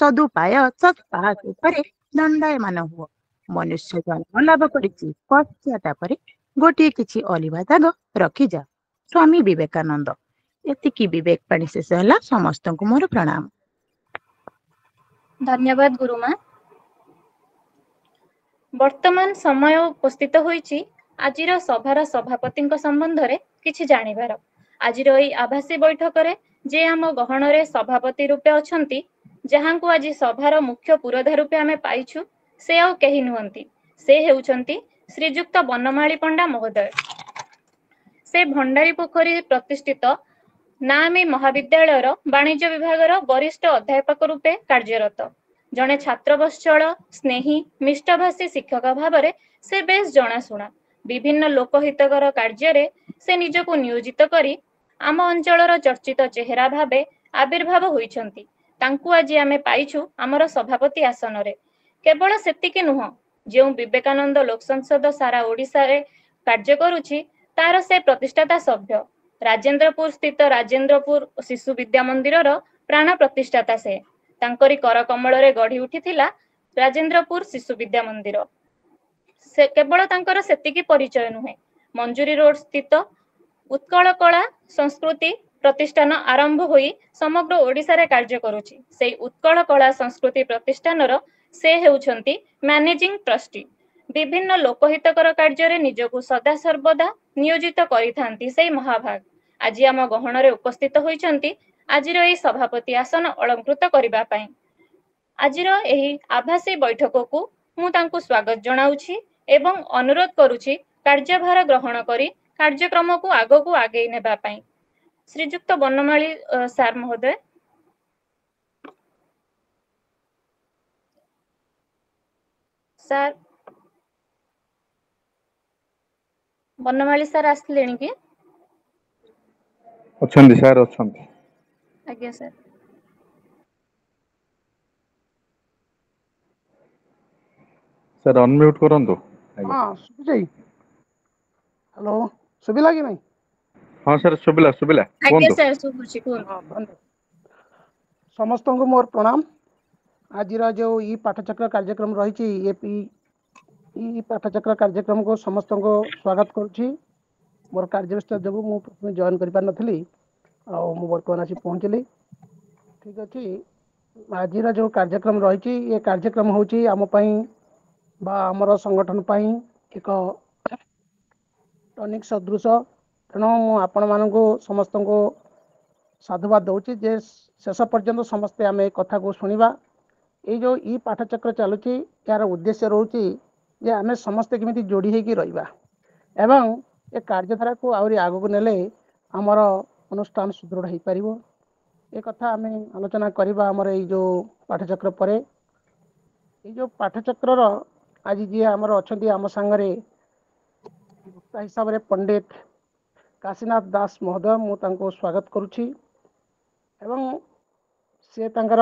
सदुपाय सत्पात उपरे दंडायमान हुओ। मनुष्य जन्म लाभ करिछि पश्चातापरे गोटे किछि अलिभा दाग रखी जा। स्वामी विवेकानंद। एतिकी विवेक पाणी शेष होला। समस्तଙ୍କୁ मोर प्रणाम। धन्यवाद गुरुमा। वर्तमान समय उपस्थित होईछि आजिर सभार सभापतिଙ୍କ संबंधरे किछि जानिबार। आजिर एई आभासी बैठकरे जे आम गहणरे सभापति रूपे अछंती, जहांकु आजि सभार मुख्य पुरोधा रूपे आमे पाइछु, से आउ केही नुहंती, से हेउछंती श्रीजुक्त बनमाली पंडा महोदय। से भंडारी पोखरी प्रतिष्ठित नामी महाविद्यालयर वाणिज्य विभागर वरिष्ठ अध्यापक रूपे कार्यरत। जणे छात्रवत्सल स्नेही मिष्टभाषी शिक्षक भावरे से बेस जनाशुना। विभिन्न लोकहितकर कार्य से निजको नियोजित करी आम अंचलर चर्चित चेहरा भावे आविर्भाव होइछंती। तांकु आज आमे पाइछु आमर सभापति आसनरे। केवल सेतिकी नुह, जो विवेकानंद लोक संसद सारा ओडिशा रे कार्य करुछि तार से प्रतिष्ठाता सभ्य। राजेंद्रपुर स्थित राजेंद्रपुर शिशु विद्या मंदिरर प्राण प्रतिष्ठाता से। तांकरी कर कमल गढ़ी उठिथिला राजेंद्रपुर शिशु विद्या मंदिर। से केवल तांकर सेतिकी परिचय नुहे, मंजूरी रोड स्थित उत्कल कला संस्कृति प्रतिष्ठान आरंभ होई समग्र ओडिशा रे कार्य करुछि। सेई उत्कल कला संस्कृति प्रतिष्ठानर से हेउछंती मैनेजिंग ट्रस्टी। विभिन्न लोकहितकर कार्य निजको सदा सर्वदा नियोजित करिथांती सेई महाभाग। आज आम गहणरे उपस्थित होइछंती आजिर एई सभापति आसन अलंकृत करिबा पई। आजिर एही आभासी बैठक को मु तांकु स्वागत जनाउछि एवं अनुरोध करुछि कार्यभार ग्रहण करी कार्यक्रम को आगो आगे नेबा पई। श्रीजुक्त बनमाली सार महोदय। सार बनमाली सार आसलेनी कि? अछंती सार अछंती। आज्ञा सर। सर अनम्यूट करंतु। हां सुबी हेलो सुबिला कि नहीं? हां सर सुबिला सुबिला आज्ञा सर सुबुछि कोन। समस्त को मोर प्रणाम। आज जो ई पाठचक्र कार्यक्रम रही पाठचक्र कार्यक्रम को समस्त को स्वागत करुच्ची। मोर कार्यव्यस्त जो मुझे जॉइन कर पार नथली मु बर्तमान आसी पहुँचली। ठीक अच्छे। आज जो कार्यक्रम रही ये कार्यक्रम होची आम बा आमर संगठन पाई एक टनिक सदृश। तेणु आपण मानक समस्त को साधुवाद दौची जे शेष पर्यंत समस्ते आम कथा को शुणा। ये जो ई पाठचक्र चलुची यार उद्देश्य रोची जे आम समस्ते केमिति जोड़ी होगी रहिबा एवं ए कार्यधारा को आउरी आगु को नेले आमर अनुष्ठान सुदृढ़ हो पार। एक कथा आम आलोचना करवा आमर ये जो पाठचक्र पर ये जो पाठचक्र आज जी आमर अच्छा आम सांगरे वक्ता हिसाब से पंडित काशीनाथ दास महोदय मुझे स्वागत करुच्ची एवं से तांकर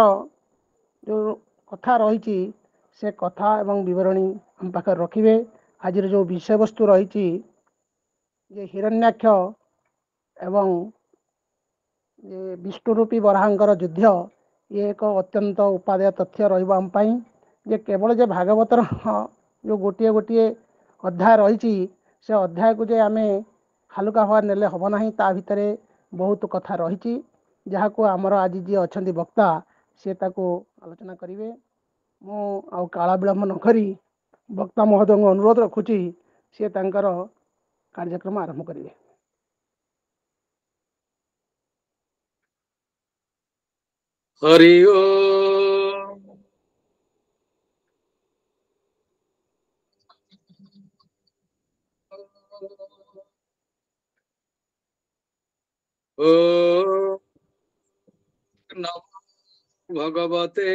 जो कथा रही से कथा एवं विवरणी हम पाखे रखिए। आज जो विषय वस्तु रही हिरण्याक्ष एवं ये विष्णुरूपी बराहंकर युद्ध ये एक अत्यंत उपादेय तथ्य रही जे केवल जे भागवतर जो गोटे गोटे अध्याय रही से अध्याय को जे आम हालुका हवा नेले हम ना ता भितर बहुत कथा रही जहाँ को आमर आज जी अच्छा वक्ता सी आलोचना करेंगे। मु काला विलंब न करी वक्ता महोदय को अनुरोध रखुची सी तांकर कार्यक्रम आरंभ करेंगे। हरि ओम। ओम नमो भगवते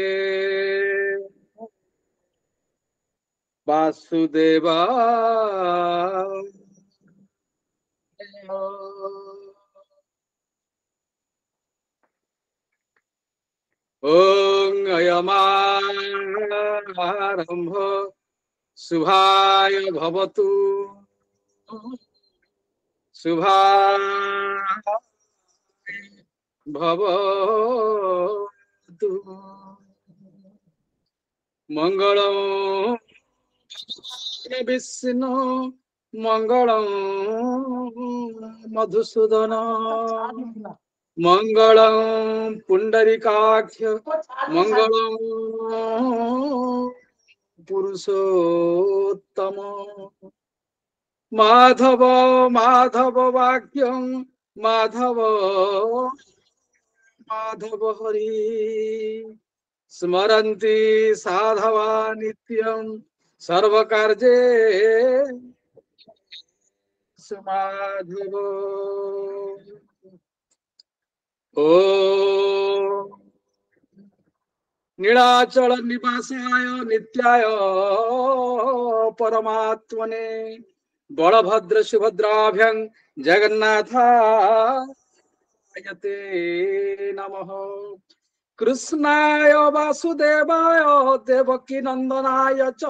वासुदेवाय। ओम अयमारंभ शुभाय भवतु शुभाय भवतु। मंगलम विष्णु मंगलम मधुसूदन मंगलम पुंडरीकाक्ष मंगलम पुरुषोत्तम माधव माधव वाक्यं माधव माधव हरि स्मरन्ति साधवा नित्यं सर्वकार्ये माधव ओ नीलाचल निवासाय नित्याय परमात्मने बलभद्र सुभद्राभ्यं जगन्नाथायते नमः कृष्णाय वासुदेवाय देवकी नंदनाय च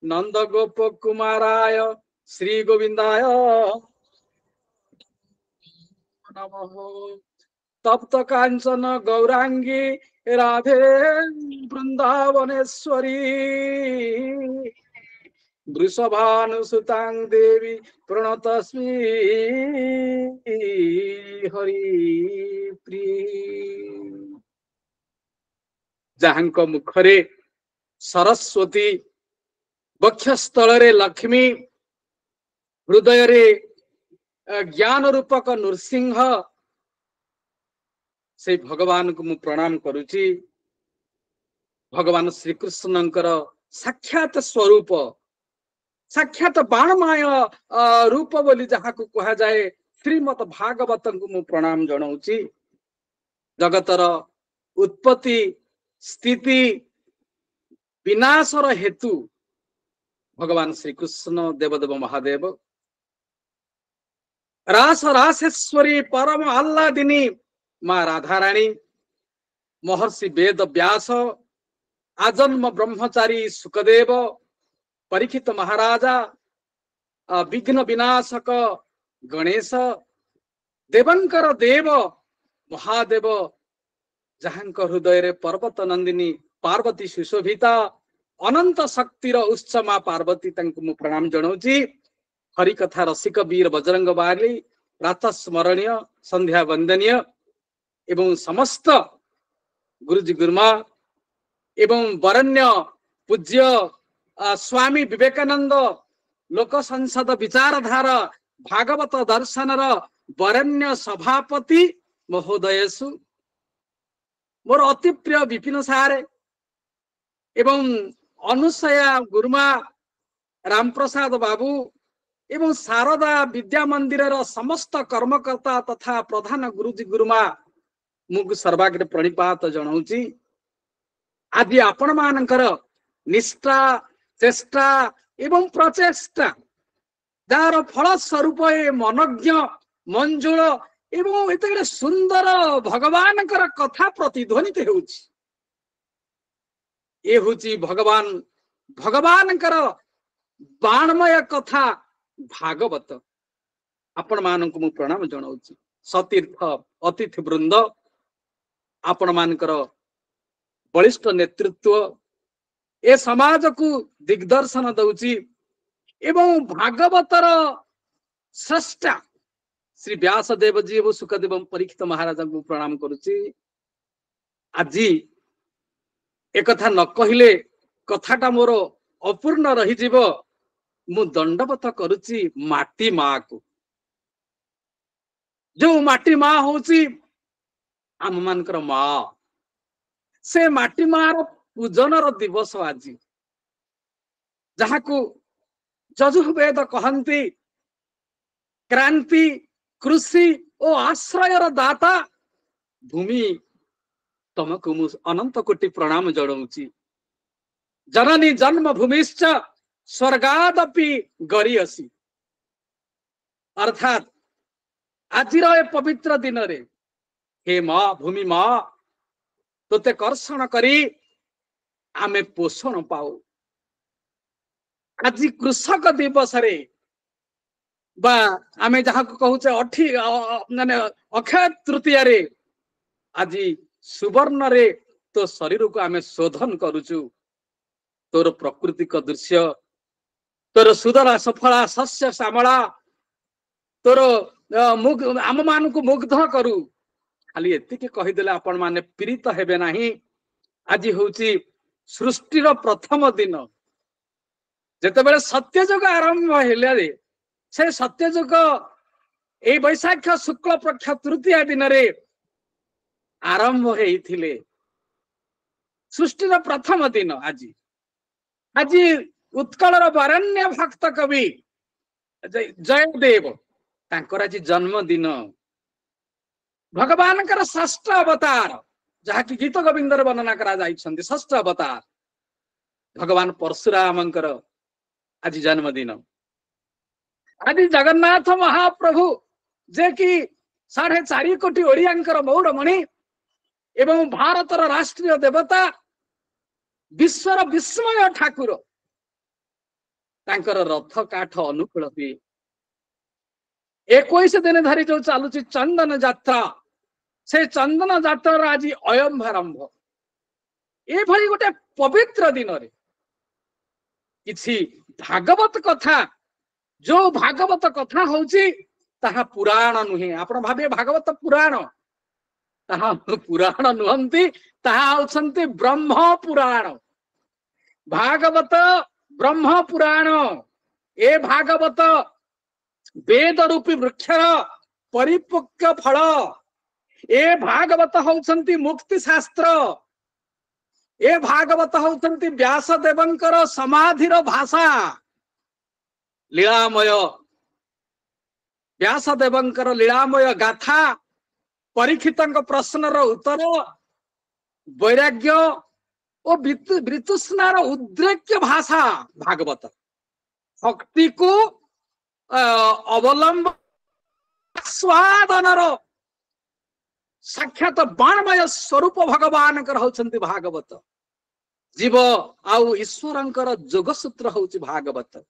नंदगोप कुमाराय श्री गोविंदाय नमः तप्त कांचन गौरांगी राधे वृंदावनेश्वरी वृषभानुसुतां देवी प्रणतस्मी हरि प्रिय जहांक मुखरे सरस्वती वक्षस्थल लक्ष्मी हृदय रे ज्ञान रूपक नृसिंह से भगवान को मु प्रणाम करुची भगवान श्री कृष्णंकर साक्षात स्वरूप साक्षात बाणमय रूप बोली जहाँ को कहा जाए श्रीमद भागवत को मु प्रणाम जनाऊची जगतर उत्पत्ति स्थिति विनाशर हेतु भगवान श्री कृष्ण देवदेव महादेव रास रासेश्वरी परम आह्लादिनी माँ राधाराणी महर्षि वेद व्यास आजन्म ब्रह्मचारी सुखदेव परीक्षित महाराजा विघ्न विनाशक गणेश देवंकर देव महादेव जहांक हृदय रे पर्वत नंदिनी पार्वती सुशोभिता अनंत शक्तिर उच्च माँ पार्वती तंकु मु प्रणाम जनाऊची हरिकथा रसिक वीर बजरंग बाली प्रातः स्मरणीय संध्या वंदनीय एवं समस्त गुरुजी गुरुमा एवं वरण्य पूज्य स्वामी विवेकानंद लोक संसद विचारधार भागवत दर्शनर वरण्य सभापति महोदयसु मोर अति प्रिय विपिन सारे एवं अनुसया गुरुमा रामप्रसाद बाबू एवं शारदा विद्या मंदिर समस्त कर्मकर्ता तथा प्रधान गुरुजी गुरुमा मुझे सर्वाग्रे प्रणिपात जनाऊची आदि आपण मानकर निष्ठा चेष्टा एवं प्रचेष्टा जार फल स्वरूप मनज्ञ मंजुल एवं एते सुंदर भगवान कथा प्रतिध्वनित होउची ए होची भगवान भगवान बाणमय कथा भागवत आपण मानक मु प्रणाम जनाऊची सतीर्थ अतिथि वृंद आपण मानकर बलिष्ठ नेतृत्व ए समाज को दिग्दर्शन दउची एवं भागवतर स्रष्टा श्री व्यासदेव जी एवं सुखदेव परीक्षित महाराज को प्रणाम करुची आज एक कथा न कहिले कथाटा मोर अपूर्ण रही जीव मु दंडवत करुची माटी माँ को जो माटी माँ होची आम मानकर माँ से माटी माँ पूजन दिवस आज जहाँ को यजुर्वेद कहती क्रांति कृषि और आश्रयर दाता भूमि तुमको मु अनंत कोटि प्रणाम जनाऊची जननी जन्म भूमिश्च स्वर्गादपि गरियसी अर्थात आज पवित्र दिन रे हे माँ भूमि माँ तोते कर्षण करी आमे पोषण पाऊ आज कृषक दिवस रे बा आमे जहाँ को कहूचे अठी माने अक्षय तृतीया रे आज सुवर्ण रे तो शरीर को आम शोधन करुचु तोर प्राकृतिक दृश्य तोर सुदला सफला शस्य श्यामला तोर आम मान को मुग्ध करू खाली एतिके कहीदेले आपण माने पीड़ित हेबे नाही। आज होची सृष्टिर प्रथम दिन जेतेबेले सत्यजुग आरंभ हेले से सत्यजुग ए वैशाख शुक्ल पक्ष तृतीय दिन रे आरंभ हेइथिले। सृष्टिर प्रथम दिन आज आज उत्कलर वरेण्य भक्त कवि जयदेव तांकर आज जन्मदिन भगवान षष्ठ अवतार जहा कि गीत गोविंद वर्णना करा जाइछन्ति षष्ठ अवतार भगवान परशुराम आज जन्मदिन। आज जगन्नाथ महाप्रभु जे कि 4.5 कोटी ओडियांकर मौड़मणि एवं भारतर राष्ट्रीय देवता विश्वर विस्मय ठाकुर तांकर रथ काठ अनुकूल हुए 21 दिन धरी जो चलुची चंदन यात्रा से चंदन यात्रा आज अयंभारंभ ए भली गोटे पवित्र दिन रे किछि भागवत कथा जो भागवत कथा होची ताहा पुराण नुहे आपण भाबे भागवत पुराण ताहा पुराण नुहंती ताहा होचंती ब्रह्म पुराण भागवत ब्रह्म पुराण ए भागवत वेद रूपी वृक्षर परिपक्व फल ए भागवत होचंती मुक्ति शास्त्र ए भागवत होचंती व्यासदेवंकर समाधिर भाषा लीलामय व्यासदेवंकर लीलामय गाथा परीक्षितंक प्रश्नर उत्तर वैराग्य और वितृष्णार उद्रेक्य भाषा भागवत भक्ति को अवलंब स्वादनर साक्षात बाणमय स्वरूप भगवान होचंती भागवत जीव आउ ईश्वरंकर जोगसूत्र होची भागवत।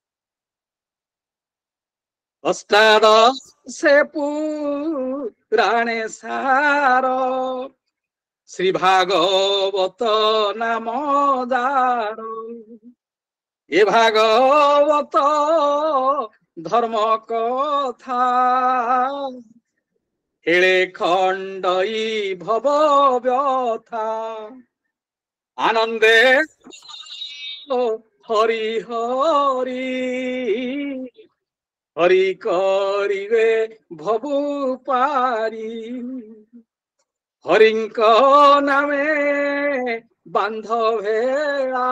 अष्टादश पुराणे सार श्री भागवत नाम दार ए भागवत धर्म कथा हेले खंडई भव व्यथा आनंदे हरि हरि हरि करिवे भवु पारी हरिंक नामे बांध भेला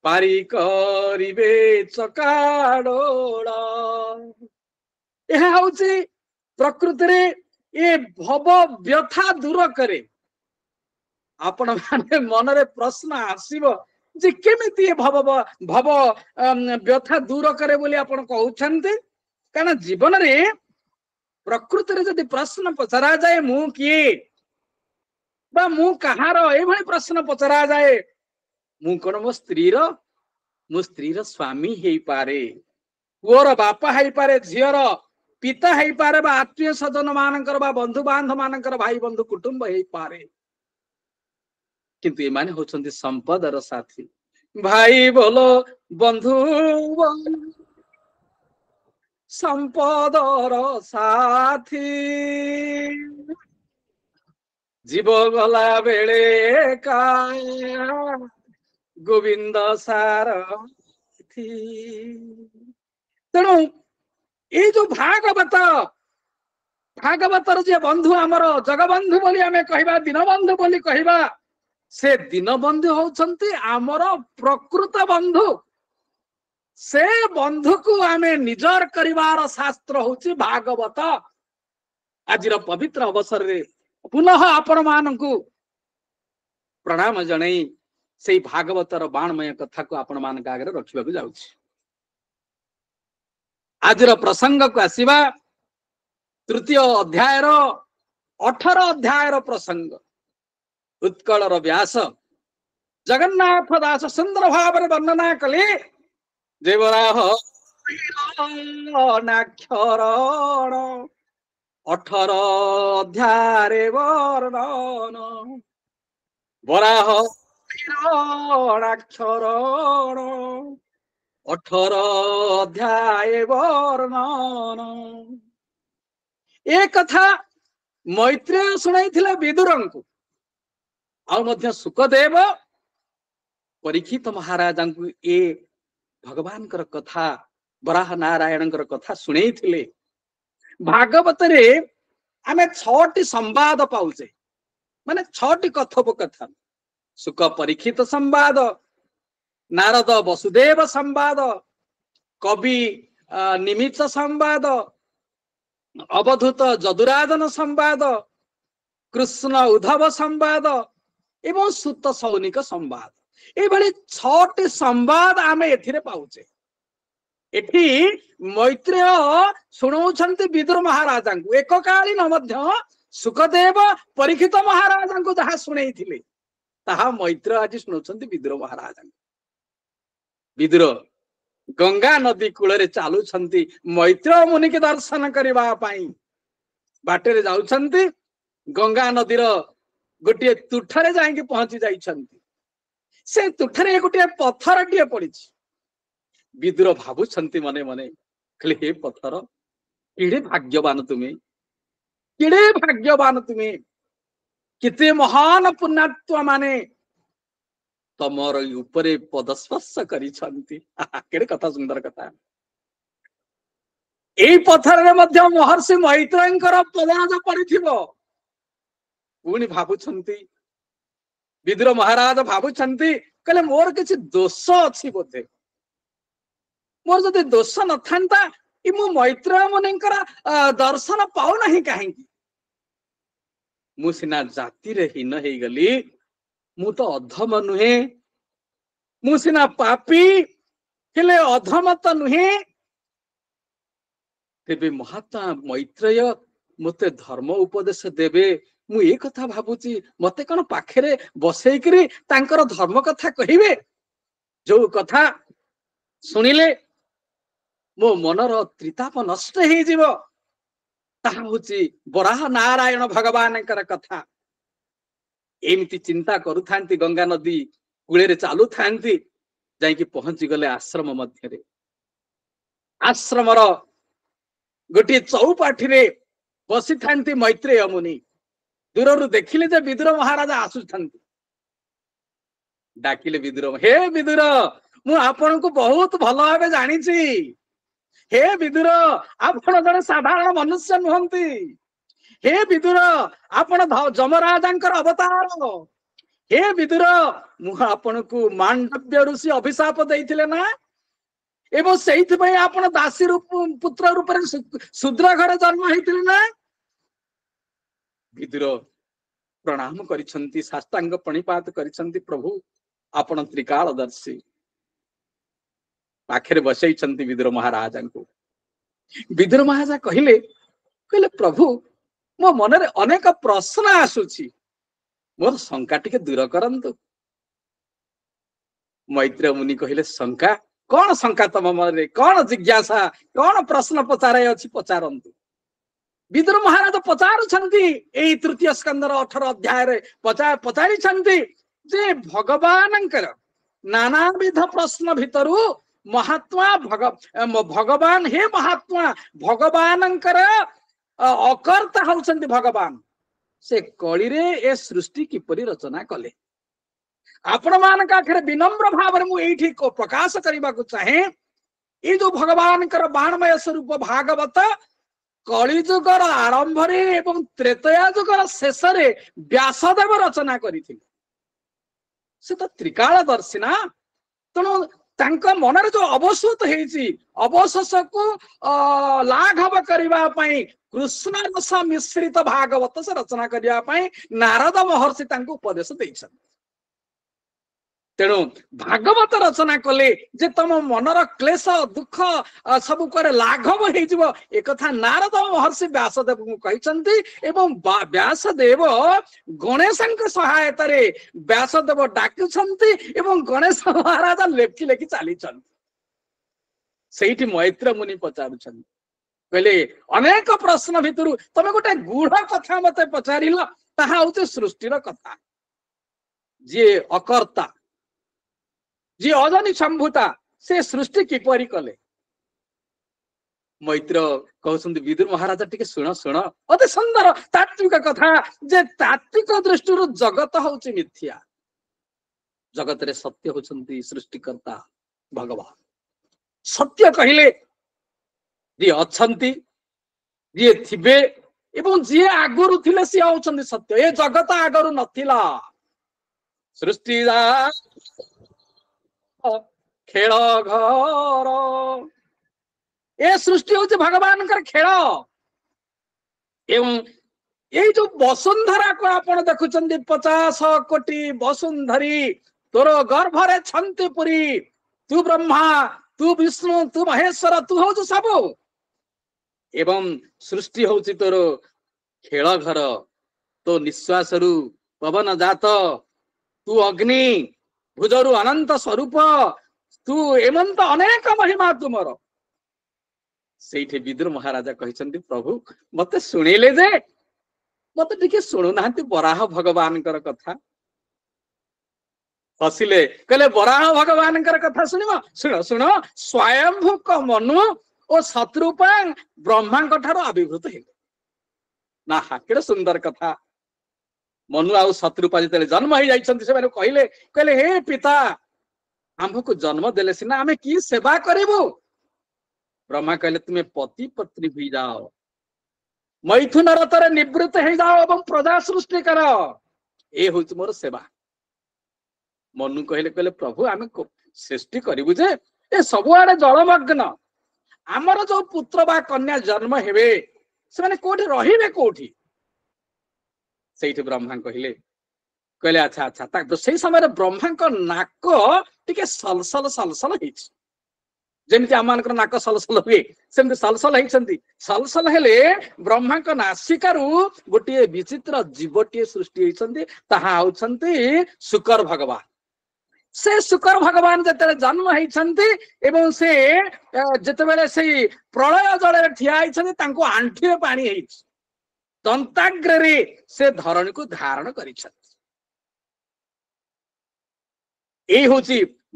पारी करिवे चकाडोला। यह हଉଛି प्रकृति रे ये भव व्यथा दूर करे आपण माने मन रे प्रश्न आसीबो जे केमिति भव भव व्यथा दूर करे बोली आपण कहउछन्ते कारण जीवन रे प्रकृति रे जदि प्रश्न पचरा जाए मु किए बा मु कहार ए भली प्रश्न पचरा जाए मु कोन मो स्त्रीर स्वामी हेई पारे पुअर बापा हेई पारे झियर पिता हेई पारे बा आत्मीय सजन मानकर बा बंधु बांधव मानकर भाई बंधु कुटुंब हेई पारे किंतु ए माने होचंती संपदर साथी भाई बोलो बंधु संपदर साथी जीव गला बेले का गोविंद सारथी। तेणु ये जो भागवतर जे बंधु आमर जगबंधु बोली आमे कहिबा दीनबंधु बोली कहिबा से दीनबंधु होचंती आमर प्रकृत बंधु से बंधु को आमे निजर करिवार शास्त्र होची भागवत। आजिर पवित्र अवसर रे पुनः आपण मानकु प्रणाम जणई से भागवतर बाणमय कथा को आपण मानक आगे रखिबा को जाउछि। आजिर प्रसंग को आसीबा तृतीय अध्याय 18 अध्याय प्रसंग उत्कलर व्यास जगन्नाथ दास सुंदर भाव वर्णना कले देवराह नाक्षरण 18 ଅଧ୍ୟାୟରେ ବର୍ଣ୍ଣନ ବରାହ ଅକ୍ଷରଣ 18 ଅଧ୍ୟାୟ ବର୍ଣ୍ଣନ। ଏ କଥା ମୈତ୍ରେୟ ଶୁଣାଇଥିଲେ ବିଦୁରଙ୍କୁ, ଆଉ ମଧ୍ୟ ସୁକଦେବ ପରୀକ୍ଷିତ ମହାରାଜାଙ୍କୁ ଏ ଭଗବାନଙ୍କର କଥା, ବରାହ ନାରାୟଣଙ୍କର କଥା ଶୁଣେଇଥିଲେ। ଭାଗବତରେ ଆମେ 6ଟି ସମ୍ବାଦ ପାଉଛେ, ମାନେ 6ଟି କଥୋପକଥନ। ସୁକ ପରୀକ୍ଷିତ ସମ୍ବାଦ, ନାରଦ ବସୁଦେବ ସମ୍ବାଦ, କବି ନିମିତ୍ତ ସମ୍ବାଦ, ଅବଧୂତ ଯଦୁରାଜନ ସମ୍ବାଦ, କୃଷ୍ଣ ଉଦ୍ଧବ ସମ୍ବାଦ ଏବଂ ସୁତ ସୌନିକ ସମ୍ବାଦ। ଏଭଳି 6ଟି ସମ୍ବାଦ ଆମେ ଏଥିରେ ପାଉଛେ। ଏଠି ମୈତ୍ରେୟ ଶୁଣଉଛନ୍ତି ବିଦୁର ମହାରାଜାଙ୍କୁ, ଏକକାଳୀନ ମଧ୍ୟ ସୁକଦେବ ପରୀକ୍ଷିତ ମହାରାଜାଙ୍କୁ ଯାହା ଶୁଣେଇଥିଲେ ତାହା ମୈତ୍ରେୟ ଆଜି ଶୁଣଉଛନ୍ତି ବିଦୁର ମହାରାଜାଙ୍କୁ। ବିଦୁର ଗଙ୍ଗା ନଦୀ କୂଳରେ ଚାଲୁଛନ୍ତି ମୈତ୍ରେୟ ମୁନିକି ଦର୍ଶନ କରିବା ପାଇଁ। ବାଟରେ ଯାଉଛନ୍ତି, ଗଙ୍ଗା ନଦୀର ଗୋଟିଏ ତୁଠରେ ଯାଇକି ପହଞ୍ଚି ଯାଇଛନ୍ତି। ସେ ତୁଠରେ ଗୋଟିଏ ପଥରଟିଏ ପଡିଛି। ବିଦୁର ଭାବୁଛନ୍ତି ମନେ ମନେ, କହିଲେ ହେ ପଥର, କେଡେ ଭାଗ୍ୟବାନ ତୁମେ, କେଡେ ଭାଗ୍ୟବାନ ତୁମେ, କେତେ ମହାନ ପୁଣ୍ୟାତ୍ମା ମାନେ ତମର ଉପରେ ପଦସ୍ପର୍ଶ କରିଛନ୍ତି। କେଡେ କଥା, ସୁନ୍ଦର କଥା। ଏଇ ପଥରରେ ମଧ୍ୟ ମହର୍ଷି ମୈତ୍ରେୟଙ୍କର ପଦାଜ ପଡିଥିବ। ପୁଣି ଭାବୁଛନ୍ତି, ବିଦୁର ମହାରାଜ ଭାବୁଛନ୍ତି, କହିଲେ ମୋର କିଛି ଦୋଷ ଅଛି ବୋଧେ। ମୋର ଯଦି ଦୋଷ ନଥାନ୍ତା ମୁଁ ମୈତ୍ରେୟ ମୁନିଙ୍କର ଦର୍ଶନ ପାଉନାହିଁ କାହିଁକି? ମୁଁ ସିନା ଜାତିରେ ହୀନ ହେଇଗଲି, ମୁଁ ତ ଅଧମ ନୁହେଁ। ମୁଁ ସିନା ପାପୀ, ହେଲେ ଅଧମ ତ ନୁହେଁ। ତେବେ ମହାତ୍ମା ମୈତ୍ରେୟ ମତେ ଧର୍ମ ଉପଦେଶ ଦେବେ, ମୁଁ ଏ କଥା ଭାବୁଛି। ମତେ କଣ ପାଖରେ ବସେଇକିରି ତାଙ୍କର ଧର୍ମ କଥା କହିବେ? ଯୋଉ କଥା ଶୁଣିଲେ ମୋ ମନର ତ୍ରିତାପ ନଷ୍ଟ ହେଇଯିବ, ତାହା ହଉଛି ବରାହ ନାରାୟଣ ଭଗବାନଙ୍କର କଥା। ଏମିତି ଚିନ୍ତା କରୁଥାନ୍ତି, ଗଙ୍ଗା ନଦୀ କୂଳରେ ଚାଲୁଥାନ୍ତି, ଯାଇକି ପହଞ୍ଚି ଗଲେ ଆଶ୍ରମ ମଧ୍ୟରେ। ଆଶ୍ରମର ଗୋଟିଏ ଚଉପାଠିରେ ବସିଥାନ୍ତି ମୈତ୍ରେୟ ମୁନି। ଦୂରରୁ ଦେଖିଲେ ଯେ ବିଦୁର ମହାରାଜା ଆସୁଛନ୍ତି। ଡାକିଲେ ବିଦୁର, ହେ ବିଦୁର, ମୁଁ ଆପଣଙ୍କୁ ବହୁତ ଭଲ ଭାବେ ଜାଣିଛି। ହେ ବିଦୁର, ଆପଣ ଜଣେ ସାଧାରଣ ମନୁଷ୍ୟ ନୁହନ୍ତି। ହେ ବିଦୁର, ଆପଣ ଯମରାଜାଙ୍କର ଅବତାର। ହେ ବିଦୁର, ମୁଁ ଆପଣଙ୍କୁ ମାଣ୍ଡବ୍ୟ ଋଷି ଅଭିଶାପ ଦେଇଥିଲେ ନା, ଏବଂ ସେଇଥିପାଇଁ ଆପଣ ଦାସୀ ପୁତ୍ର ରୂପରେ ଶୂଦ୍ର ଘରେ ଜନ୍ମ ହେଇଥିଲେ ନା? ବିଦୁର ପ୍ରଣାମ କରିଛନ୍ତି, ସାଷ୍ଟାଙ୍ଗ ପ୍ରଣିପାତ କରିଛନ୍ତି। ପ୍ରଭୁ, ଆପଣ ତ୍ରିକାଳଦର୍ଶୀ। ପାଖରେ ବସେଇଛନ୍ତି ବିଦୁର ମହାରାଜାଙ୍କୁ। ବିଦୁର ମହାରାଜା କହିଲେ, ପ୍ରଭୁ, ମୋ ମନରେ ଅନେକ ପ୍ରଶ୍ନ ଆସୁଛି, ମୋର ଶଙ୍କା ଟିକେ ଦୂର କରନ୍ତୁ। ମୈତ୍ରେୟ ମୁନି କହିଲେ, ଶଙ୍କା? କଣ ଶଙ୍କା ତମ ମନରେ? କଣ ଜିଜ୍ଞାସା, କଣ ପ୍ରଶ୍ନ ପଚାରାଇ ଅଛି, ପଚାରନ୍ତୁ। ବିଦୁର ମହାରାଜ ପଚାରୁଛନ୍ତି, ଏଇ ତୃତୀୟ ସ୍କନ୍ଧର 18 ଅଧ୍ୟାୟରେ ପଚାରିଛନ୍ତି ଯେ ଭଗବାନଙ୍କର ନାନାବିଧ ପ୍ରଶ୍ନ ଭିତରୁ ମହାତ୍ମା ଭଗବାନ, ହେ ମହାତ୍ମା, ଭଗବାନଙ୍କର ଅକର୍ତ୍ତା ହଉଛନ୍ତି ଭଗବାନ। ସେ କଳିରେ ଏ ସୃଷ୍ଟି କିପରି ରଚନା କଲେ? ଆପଣ ମାନଙ୍କ ଆଖରେ ବିନମ୍ର ଭାବରେ ମୁଁ ଏଇଠି ପ୍ରକାଶ କରିବାକୁ ଚାହେଁ, ଏଇ ଯୋଉ ଭଗବାନଙ୍କର ବାଣମୟ ସ୍ୱରୂପ ଭାଗବତ କଳିଯୁଗର ଆରମ୍ଭରେ ଏବଂ ତ୍ରେତୟା ଯୁଗର ଶେଷରେ ବ୍ୟାସଦେବ ରଚନା କରିଥିଲେ। ସେ ତ ତ୍ରିକାଳଦର୍ଶୀ ନା, ତେଣୁ ତାଙ୍କ ମନରେ ଯୋଉ ଅବଶୋଷ ହେଇଛି, ଅବଶୋଷକୁ ଲାଘବ କରିବା ପାଇଁ କୃଷ୍ଣ ରସ ମିଶ୍ରିତ ଭାଗବତ ସେ ରଚନା କରିବା ପାଇଁ ନାରଦ ମହର୍ଷି ତାଙ୍କୁ ଉପଦେଶ ଦେଇଛନ୍ତି। ତେଣୁ ଭାଗବତ ରଚନା କଲେ ଯେ ତମ ମନର କ୍ଲେଶ ଦୁଃଖ ସବୁ କୁଆଡେ ଲାଘବ ହେଇଯିବ, ଏକଥା ନାରଦ ମହର୍ଷି ବ୍ୟାସଦେବଙ୍କୁ କହିଛନ୍ତି। ଏବଂ ବ୍ୟାସଦେବ ଗଣେଶଙ୍କ ସହାୟତାରେ ବ୍ୟାସଦେବ ଡାକୁଛନ୍ତି ଏବଂ ଗଣେଶ ମହାରାଜ ଲେଖି ଲେଖି ଚାଲିଛନ୍ତି। ସେଇଠି ମୈତ୍ରେୟ ମୁନି ପଚାରୁଛନ୍ତି, कहले अनेक प्रश्न भितर तमे गोटे गूढ़ कथा मत पचार ताहा हूँ सृष्टिर कथा जी अकर्ता जी अजनी संभूता से सृष्टि किपरि कले मैत्र कहते विदुर महाराज टिके शुण शुण अति सुंदर तात्विक कथा जे तात्विक दृष्टि जगत हूँ मिथ्या जगत रे सत्य होचंती सृष्टिकर्ता भगवान सत्य कहले जी अच्छंती जी थिबे एवं जी आगुरु थिले सी होचंती सत्य ए जगत आगरु नथिला सृष्टि खेल घर ए सृष्टि हूँ भगवान खेल एवं ये जो वसुंधरा को आपण देखुं 50 कोटी वसुंधरी तोर गर्भरे छंती पुरी तू ब्रह्मा तू विष्णु तू महेश्वर तू हूँ सब एवं सृष्टि हूँ तोर खेल घर तो निश्वास रु पवन जात तू अग्नि भुजरु अनंत स्वरूप तू एमंत अनेक महिमा तुमर से विदुर महाराजा कहते प्रभु मत शुणिले जे मत टिके शुणु ना बराह भगवान कथा हसिले कहले बराह भगवान कथा शुणव शुण शुण स्वयंभू मनु और शत्रुपा ब्रह्मा ठार आविर्भूत है ना हाकेड़ सुंदर कथा मनु आउ शत्रुपा जो जन्म हो जाते कहले कहले हे पिता आमको जन्म देले सिना आमे की सेवा करिबु ब्रह्मा कहले तुम्हें पति पत्नी हो जाओ मैथुन रथरे निवृत्त हो जाओ एवं प्रजा सृष्टि कर ए हूँ मोर सेवा मनु कहले कहले प्रभु आमे सृष्टि करिबु जे ए सबुआडे जलमग्न आमर जो पुत्र बा कन्या जन्म हेबे से माने कोठी रहिबे कोठी सेठी ब्रह्मा कहले कहले अच्छा अच्छा ता से समय ब्रह्मा को नाक टिके सलसल सलसल हेछि जेमती आम नाक सलसल हुए सेमती सलसल होती सलसल हेले ब्रह्मा नासिकारु गोटे विचित्र जीवटीए सृष्टि होती शुकर भगवान से शुकर भगवान जिते जन्म होती से जिते से प्रलय जल ठिया आंठुए पानी दंताग्रे से धरणी को धारण कर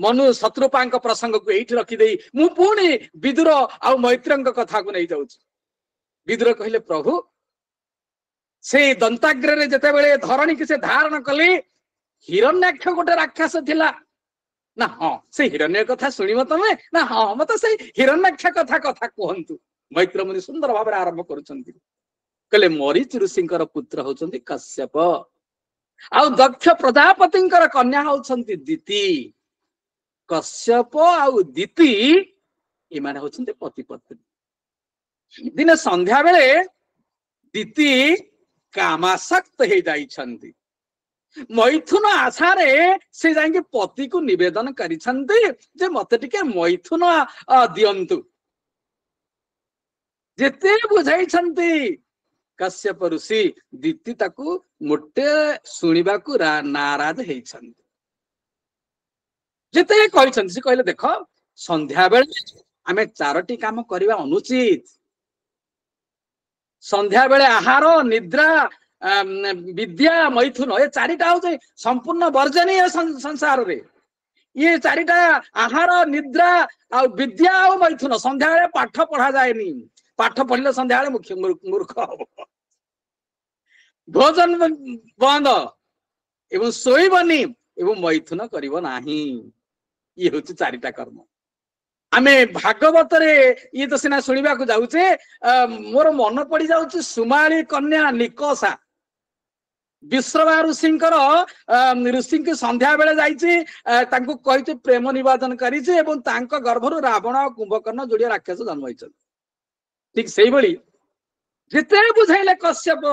मनु शत्रुपा प्रसंग को ये रखिदे मु पुणी विदुर आ मैत्र कथा को नहीं जाऊँ विदुर कहले प्रभु से दंताग्रे जिते बड़े धरणी की से धारण कले हिरण्याक्ष गोटे राक्षस थिला ना हाँ से हिरण्य कथा शुणव तमें ना हाँ मत से हिरण्याक्ष कथा कथा कहतु मैत्र मुनि सुंदर भाव आरंभ कले मरीच ऋषि पुत्र होचंती कश्यप आ दक्ष प्रजापति कन्या होचंती दिति कश्यप आउ दिति एमाने होचंते पति पत्नी दिने संध्या बेले दिति कामासक्त हो जाइछंती मैथुन आशारे से जाके पति को निवेदन करिछंती जे मते टिके मैथुन दियंतु जेते बुझाइछंती कश्यप ऋषि दिति ताकू मोटे सुनिबा को नाराज होइछंती जिते कहले देख संध्या बेले आमे 4टी काम करवा अनुचित संध्या बेले आहार निद्रा विद्या मैथुन ये 4टा हूँ संपूर्ण वर्जनीय संसार रे ये 4टा आहार निद्रा आ विद्या आ मैथुन संध्या बेले पाठ पढ़ा जाएनी पाठ पढ़ले संध्या बेले मुख्य मूर्ख भोजन बंद एवं शोबनी एवं मैथुन करिबो नाही ये हूँ 4टा कर्म आमे भागवत रे ये तो सीना शुणा जाऊे मोर मन पड़ जाऊँ सुमाली कन्या निकषा विश्रवा ऋषि ऋषि की संध्या बेले जाइए कही प्रेम निवेदन करी गर्भर रावण और कुंभकर्ण जोड़िया राक्षस जन्म होती ठीक से जिते बुझाइले कश्यप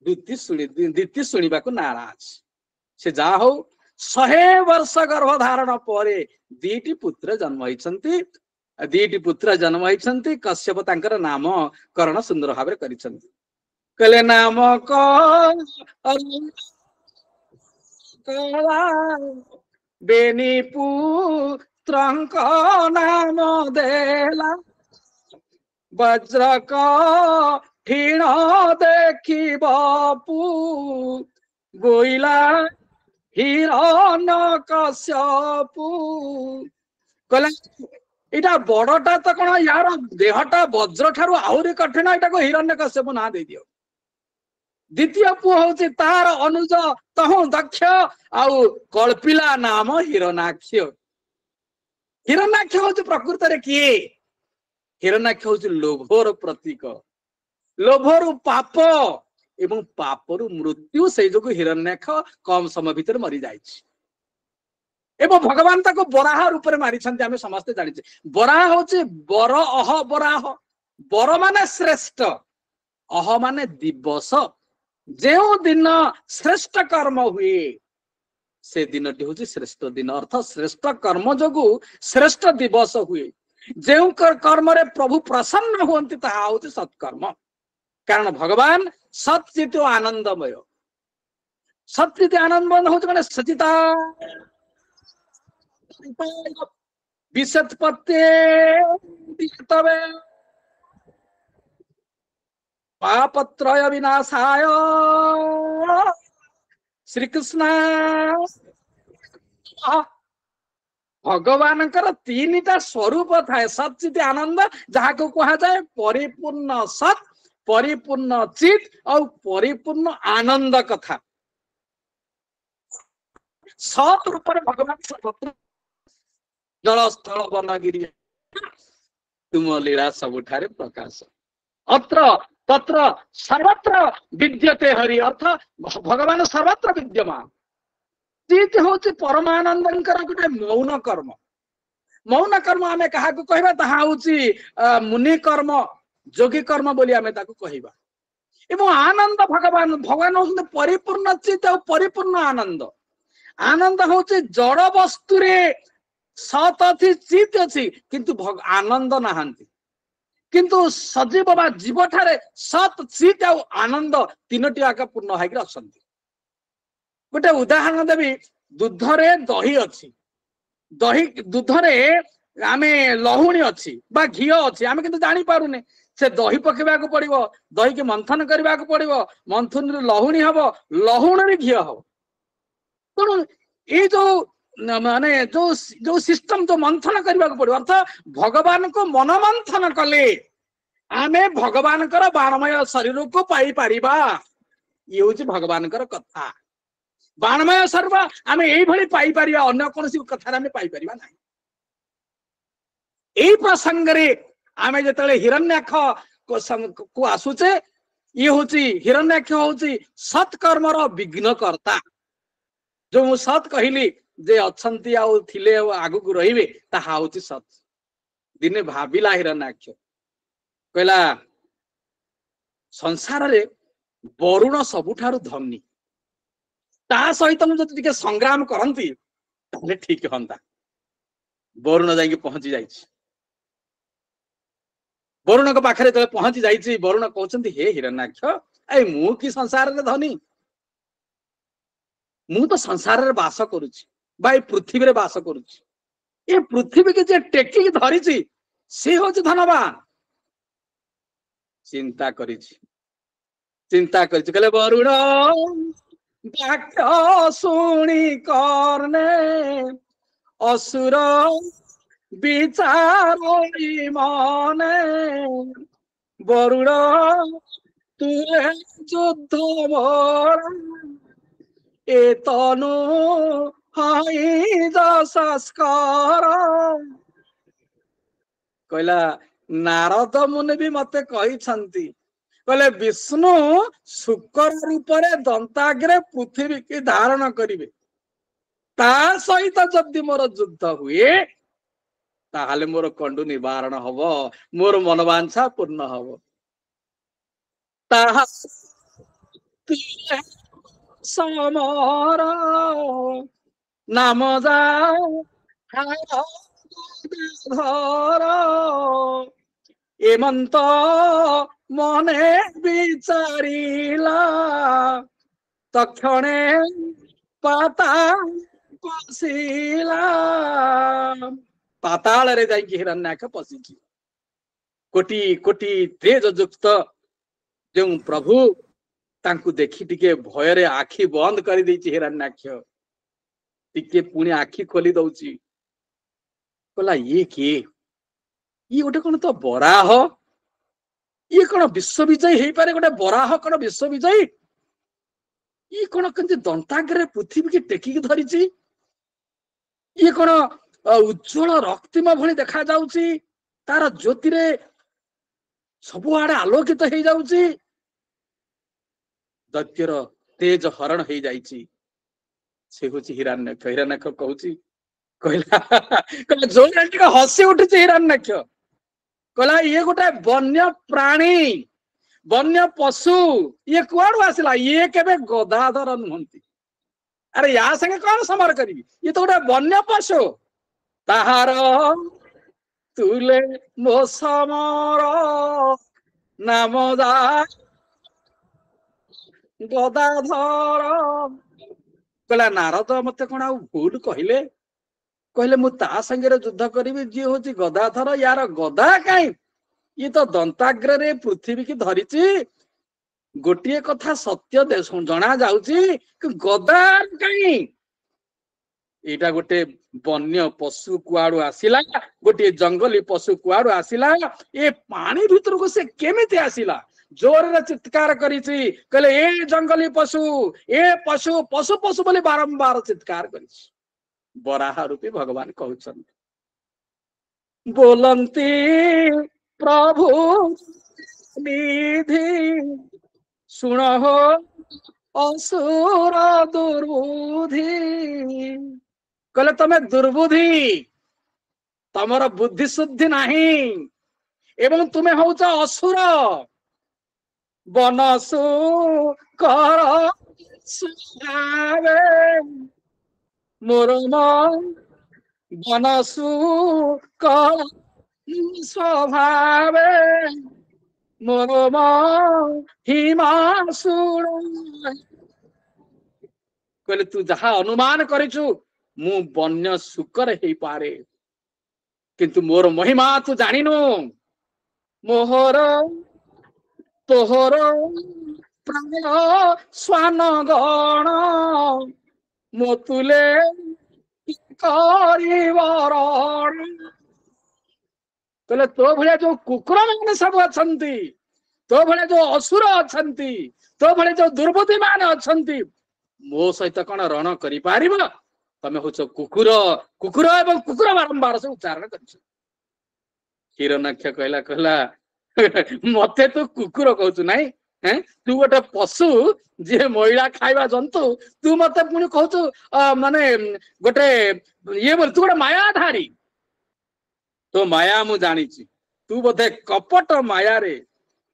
दीति शुणा नाराज से जा हो 100 वर्ष गर्भधारण पर 2टी पुत्र जन्म होती 2टी पुत्र जन्म होती कश्यप तांकर नामकरण सुंदर भाव कले नाम बेनी पुत्र नाम देला वज्र कठिन देखी बापू गोइला हिरण्य कश्यपु कहला इटा बड़टा तो कौन यार देहटा वज्र ठारू आहरी कठिन एटा को हिरण्य कश्यप ना दे दियो द्वितीय पु हूँ तार अनुज तहु दक्ष आउ कल्पिला नाम हिरणाक्ष हिरणाक्ष हूँ प्रकृत रे किए हिरणाक्ष हूँ लोभर प्रतीक लोभरु पाप एवं पापरु मृत्यु से जो हिरण्याक्ष कम समय भीतर मरी जाइछि एवं भगवान ताको बराह रूप में मारी आम समस्ते जानी बराह हूँ बर अह बराह बर माने श्रेष्ठ अह माने दिवस जो दिन श्रेष्ठ कर्म हुए से दिन टी हूँ श्रेष्ठ दिन अर्थ श्रेष्ठ कर्म जो श्रेष्ठ दिवस हुए जो कर्म रे प्रभु प्रसन्न हुंती ताहा हूँ सत्कर्म कारण भगवान सचित आनंदमय सचित आनंदमय हूँ कौन सचिता विशत्पत्ते पापत्रय विनाशाय श्री कृष्ण भगवान तीनटा स्वरूप थाए सचित आनंद जहाँ को कहा जाए परिपूर्ण सत परिपूर्ण चित और परिपूर्ण आनंद कथा सत रूप भगवान जल स्थल वनगिरी तुम लीला सबुठारे प्रकाश अत्र तत्र सर्वत्र विद्यते हरि अर्थ भगवान सर्वत्र विद्यमान चित हूँ परमानंद गोटे मौन कर्म आम क्या कहवा ताहा हूँ मुनि कर्म योगी कर्म बोली आम कहवा एवं आनंद भगवान भगवान हूँ परिपूर्ण चित और परिपूर्ण आनंद आनंद हूँ जड़ वस्तु सत अच्छी चित अच्छी किंतु आनंद नहांती किंतु सजीव बा जीव ठारे सत चित और आनंद तीनोटी आका पूर्ण होकर अच्छा गोटे उदाहरण देवी दूध रे दही अच्छी दही दूध रे आम लहुणी अच्छी बा घी अच्छी आम किंतु जानी पारुने से दही पकेबा को पड़िबो दही के मंथन करबा को पड़िबो मंथन रे लहुणी हबो लहुणी रे घी हबो तेणु ये जो माने जो सिस्टम जो मंथन करबा को पड़िबो अर्थ भगवान को मन मंथन कले आमे भगवान कर बाणमय शरीर को पाई पारिबा ये हूँ भगवान कथा बाणमय शरीर आमे एई भली पाई पारिबा अन्य कोनसी कथा आमे पाई पारिबा नाही एई प्रसंग रे आमे जतले हिरण्याक्ष को आसुचे ये हूँ हिरण्याक्ष हूँ सत्कर्मर विघ्नकर्ता जो मु सत कहली जे अच्छंती आउ थिले आगु को रहिबे ताहा हूँ सत दिने भाबिला हिरण्याक्ष कहला संसार रे वरुण सबुठारु धनी ता सहित मु जति के संग्राम करंती ताले ठीक हंता वरुण जाई पहुंची जाइछि वरुण को पाखरे तले पहुंची जाइछि वरुण कहउछंती हे हिरण्याक्ष ए मु की संसार रे धनी मु तो संसार रे वास करूछि बा पृथ्वी रे वास करूछि ए पृथ्वी के जे टेकी धरिछि से होछि धनवान चिंता करिछि कहले वरुण वाक्य शुणी करने असुर विचार मने वरुण तुरे युद्ध मोर ए तनु हाई संस्कार कहला नारद मुनि भी मते कही कहले विष्णु शुक्र रूप दंताग्रे पृथ्वी की धारण करिवे ता सहित जदि मोर युद्ध हुए ताहले मोर कंडु निवारण हब मोर मनवांछा पूर्ण हब ताहा समर नाम जा धर एमंत मने विचारिला तक्षणे पाताल पसिला पाताल रे जाई हिरण्याक्ष पसिछि कोटी कोटी तेज युक्त जो प्रभु तांकु देखी टिके भय आखि बंद कर हिरण्याक्ष टिके पुणी आखि खोली दौची कहला ये किए ये गोटे कौन तो बराह ये कौन विश्व विजयी हो पारे गोटे बराह कौन विश्व विजयी ये कौन कमी दंताग्रे पृथ्वी की टेकिक धरी ये कौन उज्जवल रक्तिम भली देखा जाउची तार ज्योति रे सबुआड़े आलोकित हो जाउची दैत्यर तेज हरण हो जाइची से हूँ हिरण्याक्ष हिरण्याक्ष कहूची कहला कहला जोर टिके हसी उठुची हिरण्याक्ष कहला ये गोटे वन्य प्राणी वन्य पशु ये कुआड़ू आसला ये केबे गदाधर नुहंती अरे या संगे कौन समर करी ये तो गोटे वन्य पशु ताहार तुले मो समर नाम गदाधर कहला नारद मते कौन आ भूल कहले कहले मु ता संगे युद्ध करी जी हूँ गदाधर यार गदा कहीं ये तो दंताग्र रे पृथ्वी की धरीची गोटे कथा सत्य जना जाउची कि गदा कहीं एटा गोटे वन्य पशु कुआड़ू आसिला गोटे जंगली पशु कुआड़ू आसिला ए पानी भीतर को से केमिति आसिला जोर रे चित्कार करिछि कहले ए जंगली पशु ए पशु पशु पशु बोली बारंबार चित्कार करिछि बराह रूपी भगवान कहउछन बोलंती प्रभु निधि सुन हो असुर दुर्बुद्धि कहले तमे दुर्बुद्धि तमर बुद्धि शुद्धि नहीं एवं तुम्हें होउछ असुर बनसु कर सुहावे मोर बनसु कर स्वभावे मोर हिमासुर कहले तू जहा अनुमान करिछु मु वन्य शुकर हे पारे किंतु मोर महिमा तू जानिनु मोहर तोहर प्राण स्वान गण मोतुले कहले तो भले जो कुकुर मैंने सब अच्छी तो भले जो असुर अच्छी तो भले जो दुर्बुद्धि मान अच्छी मो सहित कौन रण कर तमे हूँ कुकुर कुकुर एवं कुकुर बारंबार से उच्चारण कर हिरण्याक्ष कहला कहला मते तू कुकुर कहू नाई तू गोटे पशु जी महिला खाइबा जंतु तू मते पुणी कहू माने गोटे ये बोल तू गोटे मायाधारी तो माया मु जानी तू बोधे कपट माया रे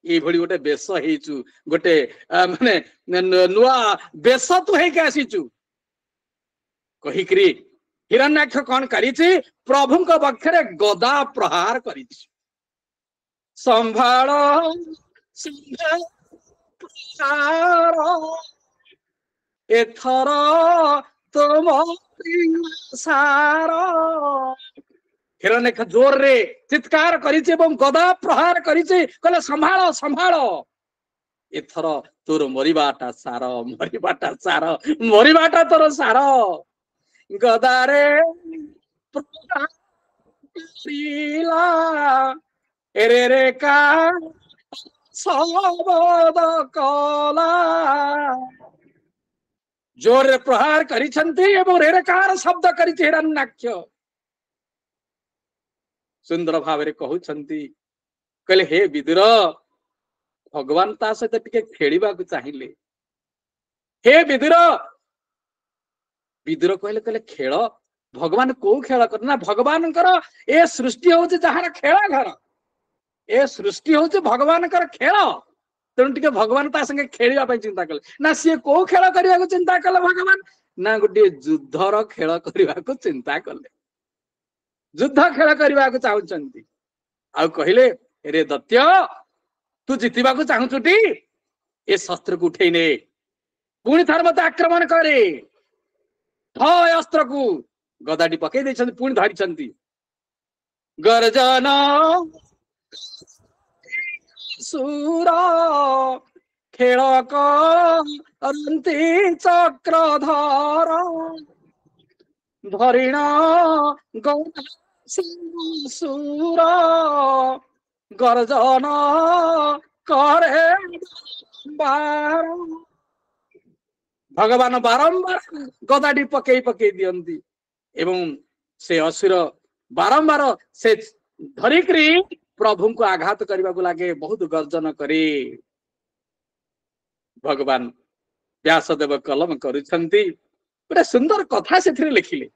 ये भली गोटे बेश हेचु गोटे माने नुआ बेश तू हेके आसीचु कहिकरी हिरण्याक्ष कौन करिछि प्रभु को बक्षरे गदा प्रहार करिछि संभाळ एथर तुम सार हिरण्याक्ष जोर रे चित्कार करिछि एवं गदा प्रहार करिछि कहले संभाळ संभाळ एथर तोर मरिबाटा सार मरिबाटा तोर सार गदारे एरे रे का सबद कला जोर प्रहार करिछन्ति एवं रेरेकार शब्द करिछि हिरण्याक्ष सुंदर भाव कहउछन्ति कहले हे विदुर भगवान ता सहित टिके खेलिबा को चाहिए हे विदुर विदुर कहले कहले खेल भगवान को खेल कर ना भगवान ए सृष्टि हूँ जार खेल घर ए सृष्टि हूँ भगवान खेल तेणु टिके भगवान ता संगे खेलिबा चिंता कले ना सी को खेल करने को चिंता कले भगवान ना गोटे युद्धर खेल करने को चिंता कले युद्ध खेल करने को चाहूंगी आ कहले रे दैत्य तू जितवा को चाहूटी ए शस्त्र को उठे ने पुणी थर मत आक्रमण करे अस्त्र को गदाटी पकई पुणी धरी गर्जन ସୁର ଖେଳ କରନ୍ତି ଚକ୍ରଧର ଧରିଣ ସୁର ଗର୍ଜନ କରେ ଭଗବାନ ବାରମ୍ବାର ଗଦାଟି ପକେଇ ପକେଇ ଦିଅନ୍ତି ଏବଂ ସେ ଅସୁର ବାରମ୍ବାର ସେ ଧରିକିରି ପ୍ରଭୁଙ୍କୁ ଆଘାତ କରିବାକୁ ଲାଗେ, ବହୁତ ଗର୍ଜନ କରି। ଭଗବାନ ବ୍ୟାସଦେବ କଲମ କରୁଛନ୍ତି, ଗୋଟେ ସୁନ୍ଦର କଥା ସେଥିରେ ଲେଖିଲେ,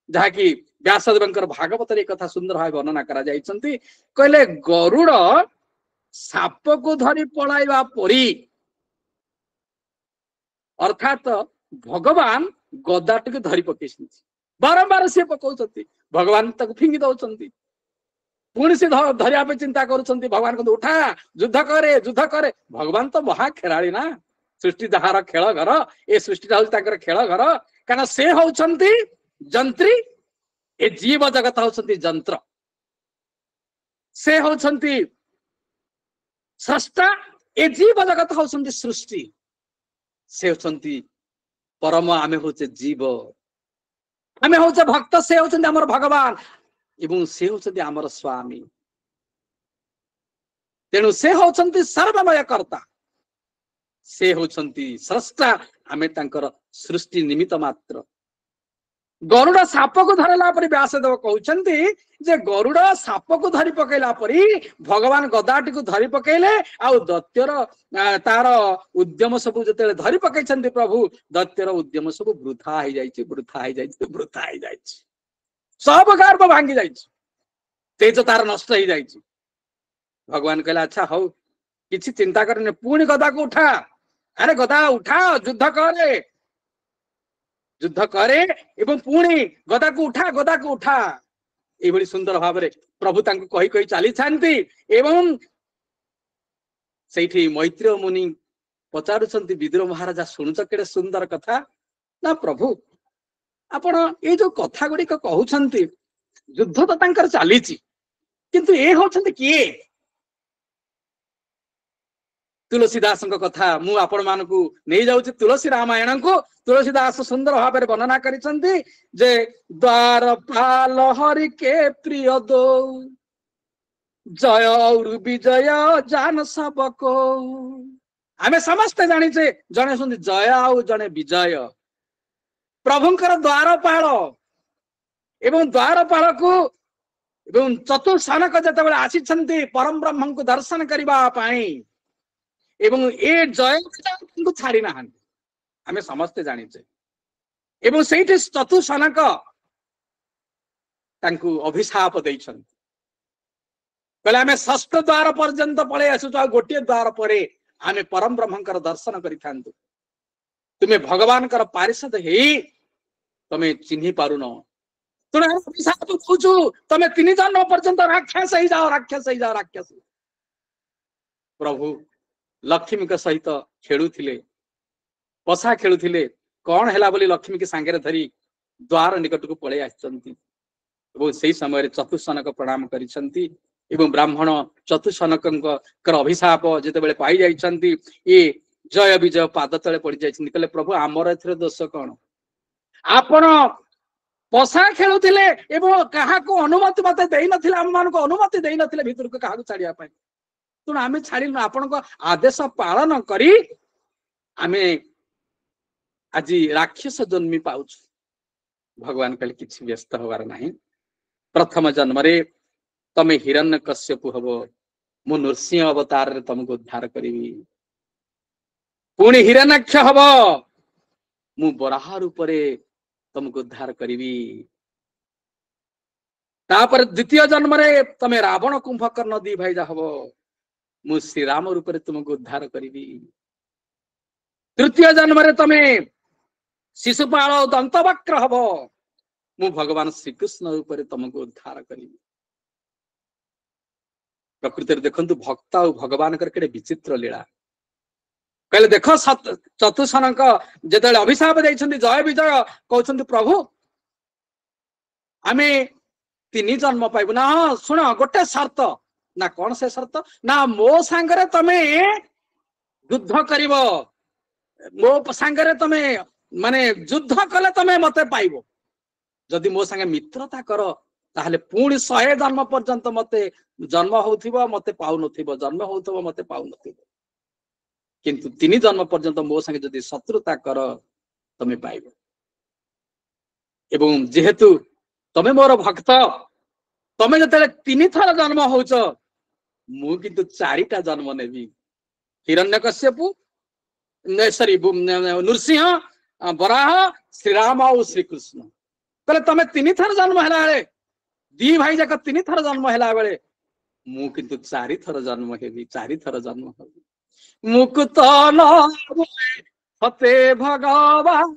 ଯାହାକି ବ୍ୟାସଦେବଙ୍କର ଭାଗବତରେ ଏ କଥା ସୁନ୍ଦର ଭାବେ ବର୍ଣ୍ଣନା କରାଯାଇଛନ୍ତି। କହିଲେ ଗରୁଡ଼ ସାପକୁ ଧରି ପଳାଇବା ପରି, ଅର୍ଥାତ ଭଗବାନ ଗଦାଟିକୁ ଧରି ପକେଇଛନ୍ତି, ବାରମ୍ବାର ସିଏ ପକଉଛନ୍ତି, ଭଗବାନ ତାକୁ ଫିଙ୍ଗି ଦଉଛନ୍ତି, ପୁଣି ସେ ଧରିବା ପାଇଁ ଚିନ୍ତା କରୁଛନ୍ତି। ଭଗବାନ କହନ୍ତି ଉଠା, ଯୁଦ୍ଧ କରେ, ଯୁଦ୍ଧ କରେ। ଭଗବାନ ତ ମହା ଖେଳାଳି ନା, ସୃଷ୍ଟି ଯାହାର ଖେଳ ଘର, ଏ ସୃଷ୍ଟିଟା ହଉଛି ତାଙ୍କର ଖେଳ ଘର, କାରଣ ସେ ହଉଛନ୍ତି ଯନ୍ତ୍ରୀ, ଏ ଜୀବ ଜଗତ ହଉଛନ୍ତି ଯନ୍ତ୍ର, ସେ ହଉଛନ୍ତି ସ୍ରଷ୍ଟା, ଏ ଜୀବ ଜଗତ ହଉଛନ୍ତି ସୃଷ୍ଟି, ସେ ହଉଛନ୍ତି ପରମ, ଆମେ ହଉଛେ ଜୀବ, ଆମେ ହଉଛେ ଭକ୍ତ, ସେ ହଉଛନ୍ତି ଆମର ଭଗବାନ ଏବଂ ସେ ହଉଛନ୍ତି ଆମର ସ୍ୱାମୀ। ତେଣୁ ସେ ହଉଛନ୍ତି ସର୍ବମୟ କର୍ତ୍ତା, ସେ ହଉଛନ୍ତି ସ୍ରଷ୍ଟା, ଆମେ ତାଙ୍କର ସୃଷ୍ଟି ନିମିତ୍ତ ମାତ୍ର। ଗରୁଡ଼ ସାପକୁ ଧରିଲା ପରି ବ୍ୟାସଦେବ କହୁଛନ୍ତି ଯେ ଗରୁଡ଼ ସାପକୁ ଧରି ପକେଇଲା ପରି ଭଗବାନ ଗଦାଟିକୁ ଧରି ପକେଇଲେ, ଆଉ ଦୈତ୍ୟର ତାର ଉଦ୍ୟମ ସବୁ ଯେତେବେଳେ ଧରି ପକେଇଛନ୍ତି ପ୍ରଭୁ, ଦୈତ୍ୟର ଉଦ୍ୟମ ସବୁ ବୃଥା ହେଇଯାଇଛି, ବୃଥା ହେଇଯାଇଛି, ବୃଥା ହେଇଯାଇଛି, ସବୁ ଗର୍ବ ଭାଙ୍ଗି ଯାଇଛି, ତେଜ ତାର ନଷ୍ଟ ହେଇଯାଇଛି। ଭଗବାନ କହିଲେ ଆଚ୍ଛା ହଉ, କିଛି ଚିନ୍ତା କରେନି, ପୁଣି ଗଦାକୁ ଉଠା, ଆରେ ଗଦା ଉଠା, ଯୁଦ୍ଧ କରେ, ଯୁଦ୍ଧ କରେ ଏବଂ ପୁଣି ଗଦାକୁ ଉଠା, ଗଦାକୁ ଉଠା। ଏଇଭଳି ସୁନ୍ଦର ଭାବରେ ପ୍ରଭୁ ତାଙ୍କୁ କହି କହି ଚାଲିଥାନ୍ତି ଏବଂ ସେଇଠି ମୈତ୍ରେୟ ମୁନି ପଚାରୁଛନ୍ତି, ବିଦୁର ମହାରାଜା ଶୁଣୁଛ କେଡ଼େ ସୁନ୍ଦର କଥା? ନା ପ୍ରଭୁ, ଆପଣ ଏଇ ଯୋଉ କଥା ଗୁଡିକ କହୁଛନ୍ତି, ଯୁଦ୍ଧ ତ ତାଙ୍କର ଚାଲିଛି, କିନ୍ତୁ ଏ ହଉଛନ୍ତି କିଏ? ତୁଳସୀ ଦାସଙ୍କ କଥା ମୁଁ ଆପଣ ମାନଙ୍କୁ ନେଇଯାଉଛି, ତୁଳସୀ ରାମାୟଣଙ୍କୁ। ତୁଳସୀ ଦାସ ସୁନ୍ଦର ଭାବରେ ବର୍ଣ୍ଣନା କରିଛନ୍ତି ଯେ ଦ୍ୱାରପାଲ ହରିକେ ପ୍ରିୟ ଦଉ, ଜୟ ବିଜୟ ଜାନ ସବକ। ଆମେ ସମସ୍ତେ ଜାଣିଛେ ଜଣେ ଅଛନ୍ତି ଜୟ ଆଉ ଜଣେ ବିଜୟ। ପ୍ରଭୁଙ୍କର ଦ୍ୱାରପାଳ ଏବଂ ଦ୍ୱାରପାଳକୁ ଏବଂ ଚତୁଃଶନକ ଯେତେବେଳେ ଆସିଛନ୍ତି ପରମ ବ୍ରହ୍ମଙ୍କୁ ଦର୍ଶନ କରିବା ପାଇଁ, ଏବଂ ଏ ଜୟଙ୍କୁ ଛାଡି ନାହାନ୍ତି, ଆମେ ସମସ୍ତେ ଜାଣିଛେ। ଏବଂ ସେଇଠି ଚତୁଃଶନକ ତାଙ୍କୁ ଅଭିଶାପ ଦେଇଛନ୍ତି, କହିଲେ ଆମେ ଷଷ୍ଠ ଦ୍ୱାର ପର୍ଯ୍ୟନ୍ତ ପଳେଇ ଆସୁଛୁ, ଆଉ ଗୋଟିଏ ଦ୍ୱାର ପରେ ଆମେ ପରମ ବ୍ରହ୍ମଙ୍କର ଦର୍ଶନ କରିଥାନ୍ତୁ, ତୁମେ ଭଗବାନଙ୍କର ପାରିଷଦ ହେଇ ତମେ ଚିହ୍ନି ପାରୁନ, ତେଣୁ ଅଭିଶାପ ଦଉଛୁ, ତମେ 3 ଜନ୍ମ ପର୍ଯ୍ୟନ୍ତ ରାକ୍ଷସ ହେଇଯାଅ, ରାକ୍ଷସ ହେଇଯାଅ, ରାକ୍ଷସ। ପ୍ରଭୁ ଲକ୍ଷ୍ମୀଙ୍କ ସହିତ ଖେଳୁଥିଲେ, ପଶା ଖେଳୁଥିଲେ, କଣ ହେଲା ବୋଲି ଲକ୍ଷ୍ମୀକି ସାଙ୍ଗରେ ଧରି ଦ୍ୱାର ନିକଟକୁ ପଳେଇ ଆସିଛନ୍ତି ଏବଂ ସେଇ ସମୟରେ ଚତୁଃଶନକ ପ୍ରଣାମ କରିଛନ୍ତି ଏବଂ ବ୍ରାହ୍ମଣ ଚତୁଃଶନକଙ୍କର ଅଭିଶାପ ଯେତେବେଳେ ପାଇ ଯାଇଛନ୍ତି, ଏ ଜୟ ବିଜୟ ପାଦ ତଳେ ପଡି ଯାଇଛନ୍ତି। କହିଲେ ପ୍ରଭୁ ଆମର ଏଥିରେ ଦୋଷ କଣ? ଆପଣ ପଶା ଖେଳୁଥିଲେ ଏବଂ କାହାକୁ ଅନୁମତି ମତେ ଦେଇନଥିଲେ, ଆମ ମାନଙ୍କୁ ଅନୁମତି ଦେଇନଥିଲେ ଭିତରକୁ କାହାକୁ ଛାଡିବା ପାଇଁ, ତେଣୁ ଆମେ ଛାଡିଲୁ, ଆପଣଙ୍କ ଆଦେଶ ପାଳନ କରି ଆମେ ଆଜି ରାକ୍ଷସ ଜନ୍ମି ପାଉଛୁ। ଭଗବାନ କହିଲେ କିଛି ବ୍ୟସ୍ତ ହବାର ନାହିଁ, ପ୍ରଥମ ଜନ୍ମରେ ତମେ ହିରଣ୍ୟକଶ୍ୟପ ହବ, ମୁଁ ନୃସିଂହ ଅବତାରରେ ତମକୁ ଉଦ୍ଧାର କରିବି, ପୁଣି ହିରଣ୍ୟାକ୍ଷ ହବ, ମୁଁ ବରାହ ରୂପରେ ତମକୁ ଉଦ୍ଧାର କରିବି, ତାପରେ ଦ୍ୱିତୀୟ ଜନ୍ମରେ ତମେ ରାବଣ କୁମ୍ଭକର୍ଣ୍ଣ 2 ଭାଇଜା ହବ, ମୁଁ ଶ୍ରୀରାମ ରୂପରେ ତୁମକୁ ଉଦ୍ଧାର କରିବି, ତୃତୀୟ ଜନ୍ମରେ ତମେ ଶିଶୁପାଳ ଦନ୍ତବକ୍ର ହବ, ମୁଁ ଭଗବାନ ଶ୍ରୀକୃଷ୍ଣ ରୂପରେ ତମକୁ ଉଦ୍ଧାର କରିବି। ପ୍ରକୃତରେ ଦେଖନ୍ତୁ ଭକ୍ତ ଆଉ ଭଗବାନଙ୍କର କେଡ଼େ ବିଚିତ୍ର ଲୀଳା। କହିଲେ ଦେଖ ଚତୁଃଶନକ ଯେତେବେଳେ ଅଭିଶାପ ଦେଇଛନ୍ତି ଜୟ ବିଜୟ, କହୁଛନ୍ତି ପ୍ରଭୁ ଆମେ 3 ଜନ୍ମ ପାଇବୁ ନା, ହଁ ଶୁଣ ଗୋଟେ ସର୍ତ୍ତ, ना कौन से शर्त ना मो सांगरे तमे युद्ध करिवो मो सांगरे तमे माने युद्ध कले तमे मते पाइबो जदि मो संगे मित्रता कर ताहले पुणी 100 जन्म पर्यंत मते जन्म होउथिबो मते पाउ नथिबो जन्म होउथिबो मते पाउ नथिबो किंतु 3 जन्म पर्यंत मो संगे जदि शत्रुता कर तमे पाइबो एवं जेहेतु तमे मोर भक्त तमे जते 3 थर जन्म होउछ मु किंतु 4टा जन्म नेबी हिरण्यकश्यपु सॉरी नृसिंह वराह श्रीराम और श्रीकृष्ण तले तमे 3 थर जन्म हैला बेले दी भाई जाक 3 थर जन्म हैला बेले मु किंतु 4 थर जन्म हेबी 4 थर जन्म हेबी मुकुत न फते भगवान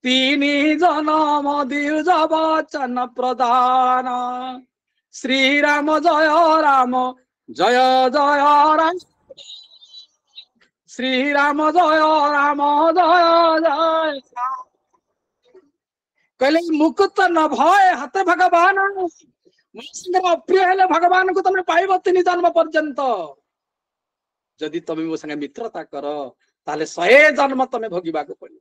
3 जन्म दिल वचन प्रदान श्री राम जय जय राम श्री राम जय जय कहले मुकुत न भय हाथ भगवान अप्रिय हेले भगवान को तुम पाइब 3 जन्म पर्यंत जदि तुम मो संगे मित्रता कर ताले 100 जन्म तुम भोगिबा को पड़े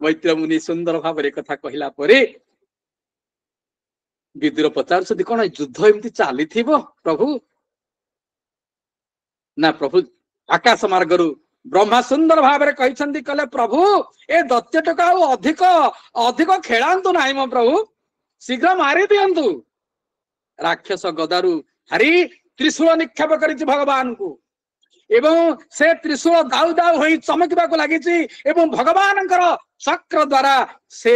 मैत्र मुनि सुंदर भाव कथा कहला परे विदुर पचार कौन युद्ध एमती चली प्रभु ना प्रभु आकाश मार्गरु ब्रह्मा सुंदर भाव कहले प्रभु ए दैत्य टका अधिक अधिक खेलांतु ना मो प्रभु शीघ्र मारी दियंतु राक्षस गदारु हरि त्रिशूल निक्षेप कर भगवान को एवं से त्रिशूल दाउ दाउ होई चमकिबा को लागिछि एवं भगवान चक्र द्वारा से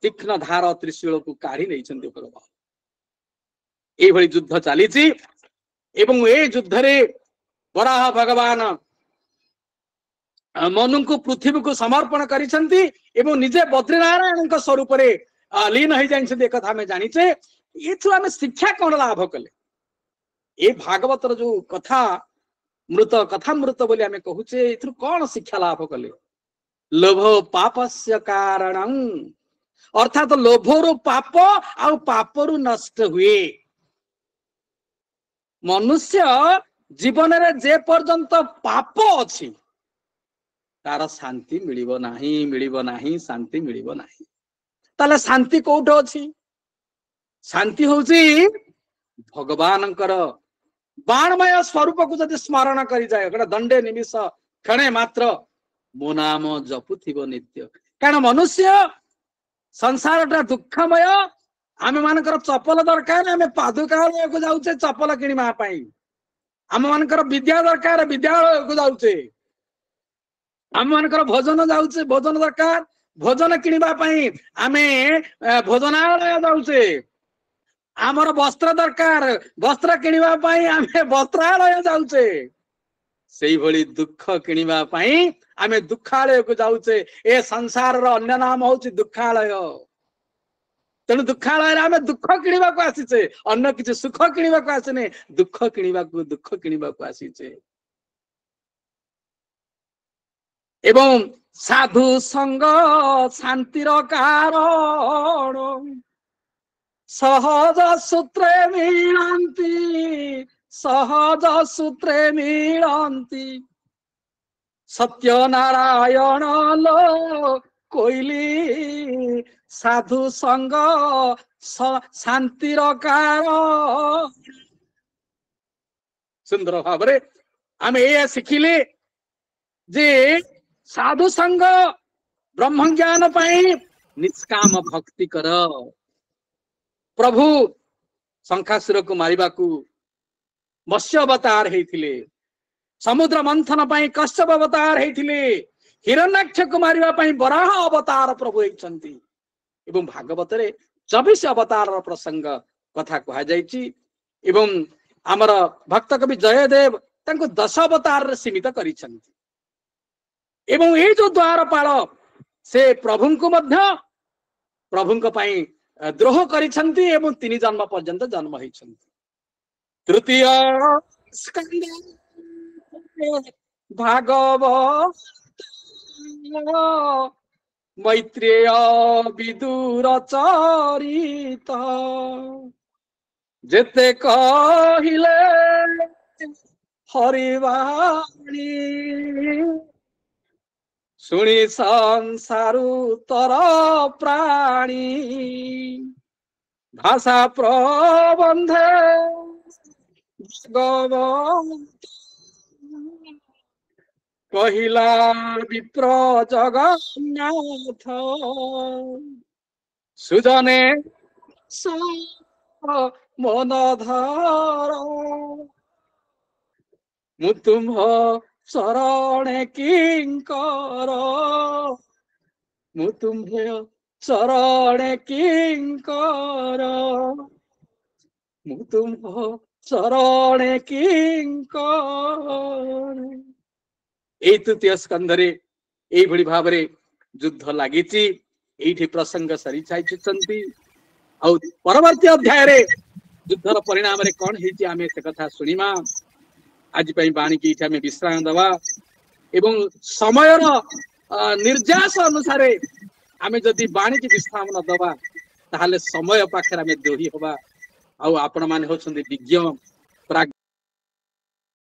तीक्ष्ण धार त्रिशूल को काढ़ी नहीं भगवान ए भली युद्ध चली एवं ए युद्ध रे वराह भगवान मनु को पृथ्वी को समर्पण करिसंती एवं निजे बद्रीनारायण स्वरूप लीन हो जाइछंती एक कथा में जानिचे एथु आमे शिक्षा कोन लाभ कले ए भागवतर जो कथा मृत बोली आमे कहूचे एथु कोन शिक्षा लाभ कले लोभ पापस्य कारणं अर्थात लोभरो पाप आ पापरु नष्ट हुए मनुष्य जीवन रे जे पर्यंत पाप अछि तार शांति मिलिबो नाही शांति मिलिबो नाही ताले शांति कोठ अछि शांति होउची भगवानंकर बाणमय स्वरूप को जदि स्मरण करि जाय गडा दंडे निमिष क्षणे मात्र मो नाम जपुथिबो नित्य कारण मनुष्य संसारटा दुखमय आमे मानकर चपल दरकार आमे पादुकालय को जाउचे चपल किनिमा पई आम मानकर विद्या दरकार विद्यालय को जाउचे आम मानकर भोजन जाउचे भोजन दरकार भोजन किनिबा पई आमे भोजनालय जाउचे आमर वस्त्र दरकार वस्त्र किनिबा पई आमे वस्त्रालय जाउचे सेही भली दुख किनिबा पई आमे दुखालय को जाउचे ए संसार रो अन्य नाम होउची दुखालय तेणु दुखालय आमे दुख किनिबा को आसीचे अन्य किछि सुख किनिबा को आसीने दुख किनिबा को आसीचे एवं साधु संग शांतिर कारण सहज सूत्रे मिलंती सत्य नारायण लो कोइली साधु संग शांतिर कारण सुंदर भाव आम ये शिखिले जे साधु संग ब्रह्म ज्ञान पाई निष्काम भक्ति कर प्रभु शंखासुर को मारिबा को मत्स्य अवतार हेथिले समुद्र मंथन पाई कश्यप अवतार हेथिले हिरण्याक्ष को मारिबा पाई वराह अवतार प्रभु हेचंती एवं भागवत रे 24 अवतार प्रसंग कथा कहा जायछि एवं आमर भक्त कवि जयदेव तांको 10 अवतार रे सीमित करिसंती एवं ये जो द्वारपाल से प्रभु को मध्य प्रभु को पाई द्रोह करिसंती एवं 3 जन्म पर्यंत जन्म हेचंती तृतीय स्कंद भागवत मैत्रेय विदुर चरित ଯେତେ କହିଲେ ହରିବାଣୀ ଶୁଣି ସଂସାରୁ ତର ପ୍ରାଣୀ ଭାଷା ପ୍ରବନ୍ଧେ ଭଗବନ୍ତ କହିଲା ବିପ୍ର ଜଗନ୍ନାଥ ସୁଜନେ ମନ ଧର ମୁଁ ତୁମ୍ଭ ଶରଣେ କିଙ୍କର ମୁଁ ତୁମ୍ଭ ଶରଣେ କିଙ୍କର ମୁଁ ତୁମ୍ଭ ଶରଣେ କିଙ୍କର। ଏଇ ତୃତୀୟ ସ୍କନ୍ଧରେ ଏଇଭଳି ଭାବରେ ଯୁଦ୍ଧ ଲାଗିଛି। ଏଇଠି ପ୍ରସଙ୍ଗ ସରି ସାରିଛନ୍ତି। ଆଉ ପରବର୍ତ୍ତୀ ଅଧ୍ୟାୟରେ ଯୁଦ୍ଧର ପରିଣାମରେ କଣ ହେଇଛି ଆମେ ସେ କଥା ଶୁଣିବା। ଆଜି ପାଇଁ ବାଣୀକି ଏଇଠି ଆମେ ବିଶ୍ରାମ ଦେବା ଏବଂ ସମୟର ନିର୍ଯାସ ଅନୁସାରେ ଆମେ ଯଦି ବାଣୀକି ବିଶ୍ରାମ ନ ଦେବା ତାହେଲେ ସମୟ ପାଖରେ ଆମେ ଦ୍ରୋହୀ ହବା। ଆଉ ଆପଣ ମାନେ ହଉଛନ୍ତି ବିଜ୍ଞ